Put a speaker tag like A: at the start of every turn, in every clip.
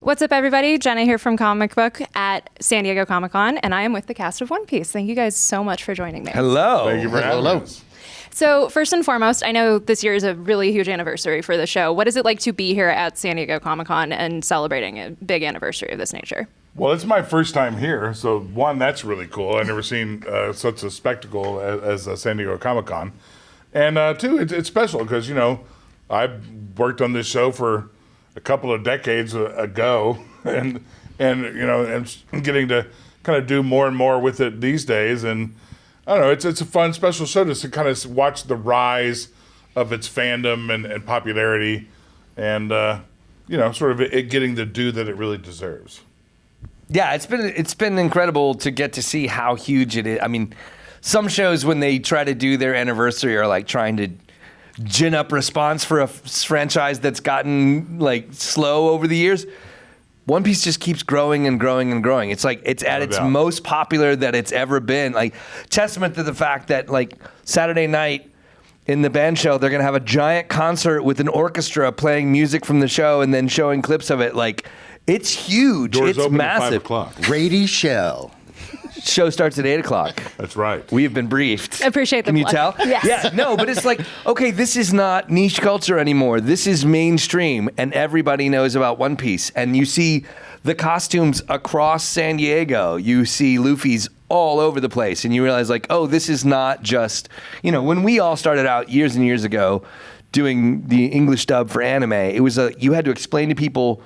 A: What's up, everybody? Jenna here from Comic Book at San Diego Comic-Con, and I am with the cast of One Piece. Thank you guys so much for joining me.
B: Hello.
C: Thank you for having us.
A: So first and foremost, I know this year is a really huge anniversary for the show. What is it like to be here at San Diego Comic-Con and celebrating a big anniversary of this nature?
C: Well, it's my first time here, so one, that's really cool. I've never seen such a spectacle as San Diego Comic-Con. And two, it's special because, you know, I worked on this show for a couple of decades ago, and you know, and getting to kind of do more and more with it these days. And I don't know, it's a fun, special show just to kind of watch the rise of its fandom and popularity, and you know, sort of it getting the due that it really deserves.
B: Yeah, it's been incredible to get to see how huge it is. I mean, some shows when they try to do their anniversary are like trying to gin up response for a franchise that's gotten like slow over the years. One Piece just keeps growing and growing and growing. It's like it's at its most popular that it's ever been. Like, testament to the fact that like Saturday night in the band show, they're gonna have a giant concert with an orchestra playing music from the show and then showing clips of it. Like, it's huge.
C: Doors
B: it's
C: open
B: massive.
C: at 5 o'clock.
D: Brady Shell.
B: Show starts at 8 o'clock.
C: That's right.
B: We have been briefed.
A: I appreciate the
B: Can you
A: plug.
B: tell?
A: Yes.
B: Yeah, no, but it's like, okay, this is not niche culture anymore. This is mainstream, and everybody knows about One Piece. And you see the costumes across San Diego. You see Luffy's all over the place, and you realize, like, oh, this is not just, you know, when we all started out years and years ago doing the English dub for anime, it was you had to explain to people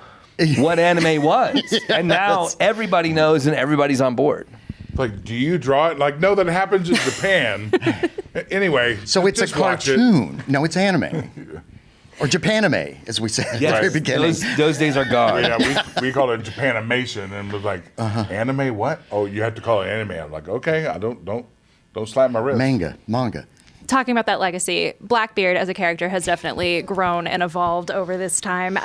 B: what anime was. And now everybody knows and everybody's on board.
C: Like, do you draw it? Like, no, that happens in Japan. Anyway,
D: So it's a
C: just watch it.
D: cartoon. No, it's anime. Or Japanime, as we said at the very beginning.
B: Those days are gone.
C: Yeah, we called it Japanimation, and was like, anime what? Oh, you have to call it anime. I'm like, okay, I don't slap my wrist.
D: Manga.
A: Talking about that legacy, Blackbeard as a character has definitely grown and evolved over this time.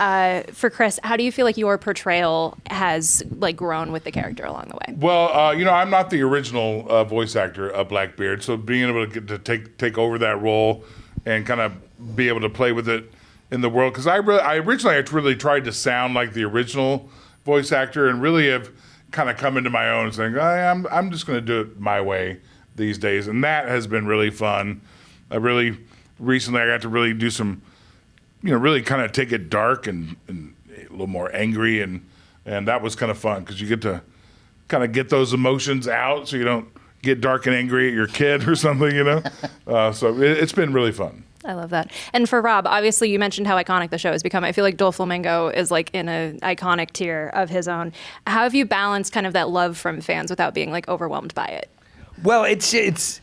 A: For Chris, how do you feel like your portrayal has like grown with the character along the way?
C: Well, you know, I'm not the original voice actor of Blackbeard, so being able to get to take over that role and kind of be able to play with it in the world, because I originally really tried to sound like the original voice actor, and really have kind of come into my own, saying I'm just going to do it my way these days, and that has been really fun. Recently I got to really do some, you know, really kind of take it dark and a little more angry, and that was kind of fun because you get to kind of get those emotions out, so you don't get dark and angry at your kid or something, you know. So it's been really fun.
A: I love that. And for Rob, obviously you mentioned how iconic the show has become. I feel like Doflamingo is like in an iconic tier of his own. How have you balanced kind of that love from fans without being like overwhelmed by it?
B: Well, it's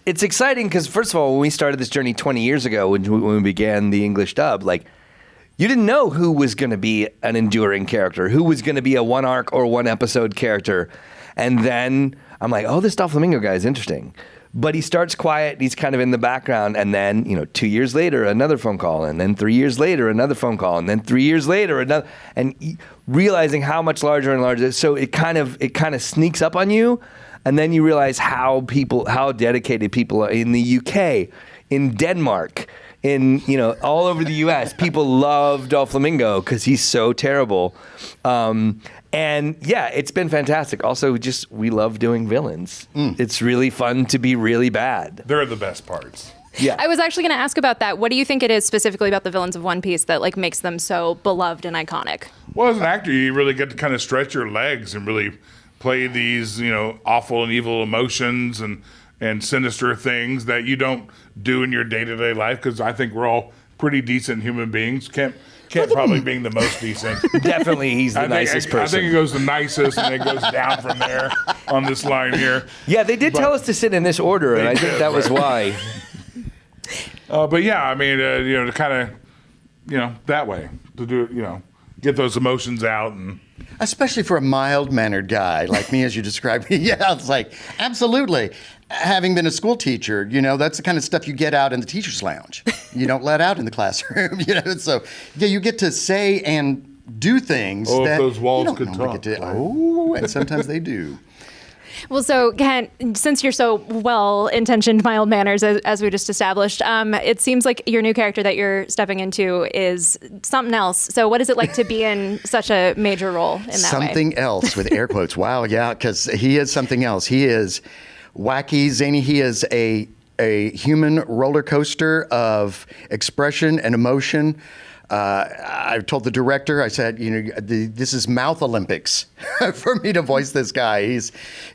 B: exciting because, first of all, when we started this journey 20 years ago, when we began the English dub, like, you didn't know who was going to be an enduring character, who was going to be a one arc or one episode character. And then I'm like, oh, this Doflamingo guy is interesting. But he starts quiet, he's kind of in the background, and then, you know, 2 years later, another phone call, and then 3 years later, another phone call, and then 3 years later, another, and realizing how much larger and larger. So it kind of sneaks up on you. And then you realize how dedicated people are in the UK, in Denmark, in, you know, all over the US. People love Doflamingo because he's so terrible. And yeah, it's been fantastic. Also, just we love doing villains. It's really fun to be really bad.
C: They're the best parts.
B: Yeah.
A: I was actually going to ask about that. What do you think it is specifically about the villains of One Piece that like makes them so beloved and iconic?
C: Well, as an actor, you really get to kind of stretch your legs and really play these, you know, awful and evil emotions and sinister things that you don't do in your day-to-day life, because I think we're all pretty decent human beings. Can't probably being the most decent.
B: Definitely he's the nicest person.
C: I think it goes the nicest, and it goes down from there on this line here.
B: Yeah, they did tell us to sit in this order, and I think that was why.
C: But yeah, I mean, you know, to kind of, you know, that way, to do it, you know, get those emotions out. And
D: Especially for a mild-mannered guy like me, as you described me. Yeah, it's like, absolutely. Having been a school teacher, you know, that's the kind of stuff you get out in the teacher's lounge. You don't let out in the classroom, you know. So, yeah, you get to say and do things that
C: if those walls
D: you don't
C: could
D: normally
C: talk.
D: get to. Oh, and sometimes they do.
A: Well, so Kent, since you're so well-intentioned, mild manners, as we just established, it seems like your new character that you're stepping into is something else. So what is it like to be in such a major role in that
D: Something
A: way?
D: else with air quotes. Wow, yeah, because he is something else. He is wacky, zany. He is a human roller coaster of expression and emotion. I told the director, I said, this is mouth Olympics for me to voice this guy.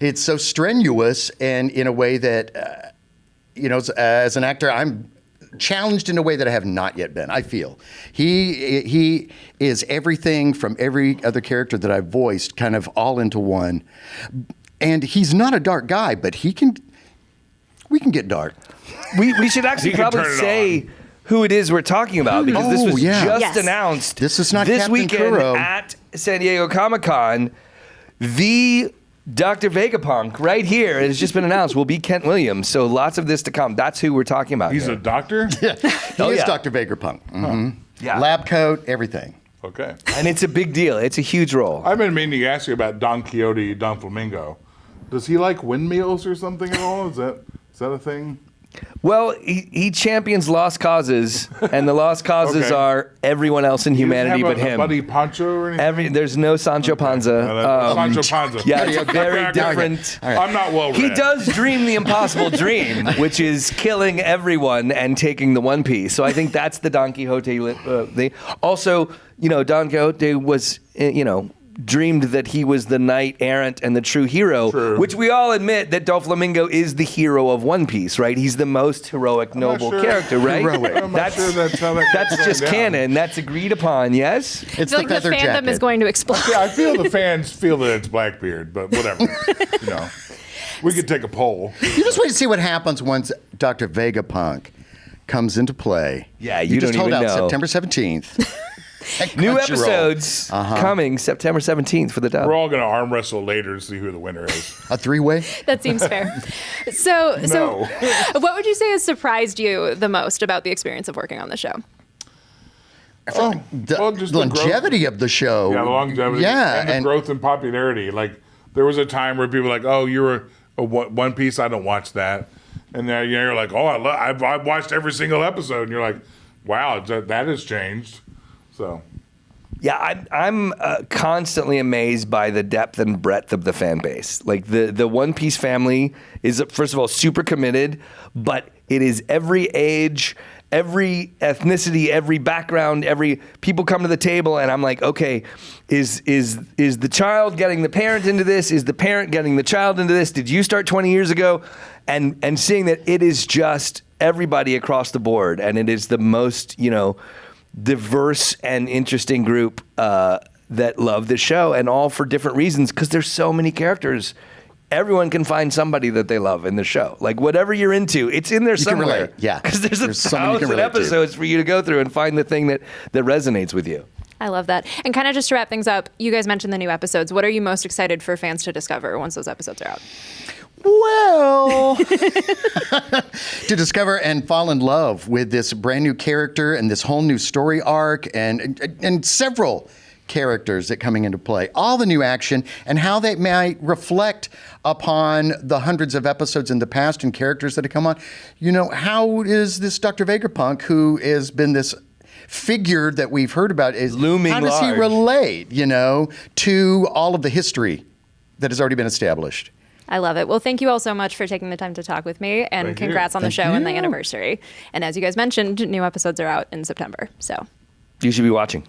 D: It's so strenuous, and in a way that, as an actor, I'm challenged in a way that I have not yet been. I feel he is everything from every other character that I've voiced, kind of all into one. And he's not a dark guy, but we can get dark.
B: We should actually probably say who it is we're talking about, because this was just announced
D: this is not
B: this
D: Captain
B: weekend
D: Kuro.
B: at San Diego Comic-Con. The Dr. Vegapunk right here has just been announced will be Kent Williams. So lots of this to come. That's who we're talking about.
C: He's
B: here.
C: a doctor?
D: Yeah, he is Dr. Vegapunk. Mm-hmm.
B: Yeah.
D: Lab coat, everything.
C: Okay.
B: And it's a big deal. It's a huge role.
C: I've been meaning to ask you about Don Quixote, Doflamingo. Does he like windmills or something at all? Is that a thing?
B: Well, he champions lost causes, and the lost causes
C: Okay.
B: are everyone else in humanity but him.
C: Buddy Pancho or anything?
B: There's no Sancho Panza.
C: Sancho Panza.
B: Yeah, it's a
C: Okay,
B: very
C: okay.
B: different.
C: I'm not well read.
B: He does dream the impossible dream, which is killing everyone and taking the One Piece. So I think that's the Don Quixote thing. Also, Don Quixote was, dreamed that he was the knight errant and the true hero,
C: True.
B: which we all admit that Doflamingo is the hero of One Piece, right? He's the most heroic, noble
C: sure.
B: character, right?
D: Heroic.
C: I'm not sure that's how that
B: That's
C: goes
B: just
C: down.
B: canon. That's agreed upon, yes?
D: It's
A: I feel like the
D: feather
A: fandom
D: jacket.
A: is going to explode.
C: Yeah, I feel the fans feel that it's Blackbeard, but whatever. We could take a poll.
D: You just wait to see what happens once Dr. Vegapunk comes into play.
B: Yeah, you
D: just
B: don't
D: hold
B: even
D: out
B: know.
D: September 17th.
B: New
D: Crunchyroll.
B: episodes coming September 17th for the dub.
C: We're all going to arm wrestle later to see who the winner is.
D: A three-way?
A: That seems fair. So,
C: No.
A: what would you say has surprised you the most about the experience of working on the show?
D: The
C: Well, just the
D: longevity of the show.
C: Yeah, the longevity.
D: Yeah,
C: and the growth and popularity. Like, there was a time where people were like, oh, you're a One Piece, I don't watch that. And now you're like, oh, I've watched every single episode. And you're like, wow, that has changed. So,
B: Yeah, I'm constantly amazed by the depth and breadth of the fan base. Like the One Piece family is, first of all, super committed, but it is every age, every ethnicity, every background, people come to the table, and I'm like, okay, is the child getting the parent into this? Is the parent getting the child into this? Did you start 20 years ago? And seeing that it is just everybody across the board, and it is the most, diverse and interesting group that love the show, and all for different reasons, because there's so many characters. Everyone can find somebody that they love in the show. Like, whatever you're into, it's in there
D: You can
B: somewhere.
D: relate, yeah.
B: Because there's
D: someone you can
B: 1,000
D: relate to.
B: episodes for you to go through and find the thing that resonates with you.
A: I love that. And kind of just to wrap things up, you guys mentioned the new episodes. What are you most excited for fans to discover once those episodes are out?
D: Well, to discover and fall in love with this brand new character and this whole new story arc and several characters that coming into play, all the new action and how they might reflect upon the hundreds of episodes in the past and characters that have come on. How is this Dr. Vegapunk, who has been this figure that we've heard about, is
B: Looming
D: how does he
B: large.
D: relate, to all of the history that has already been established?
A: I love it. Well, thank you all so much for taking the time to talk with me, and
C: Thank you.
A: congrats on the
D: Thank
A: show and the
D: you.
A: anniversary. And as you guys mentioned, new episodes are out in September. So
B: You should be watching.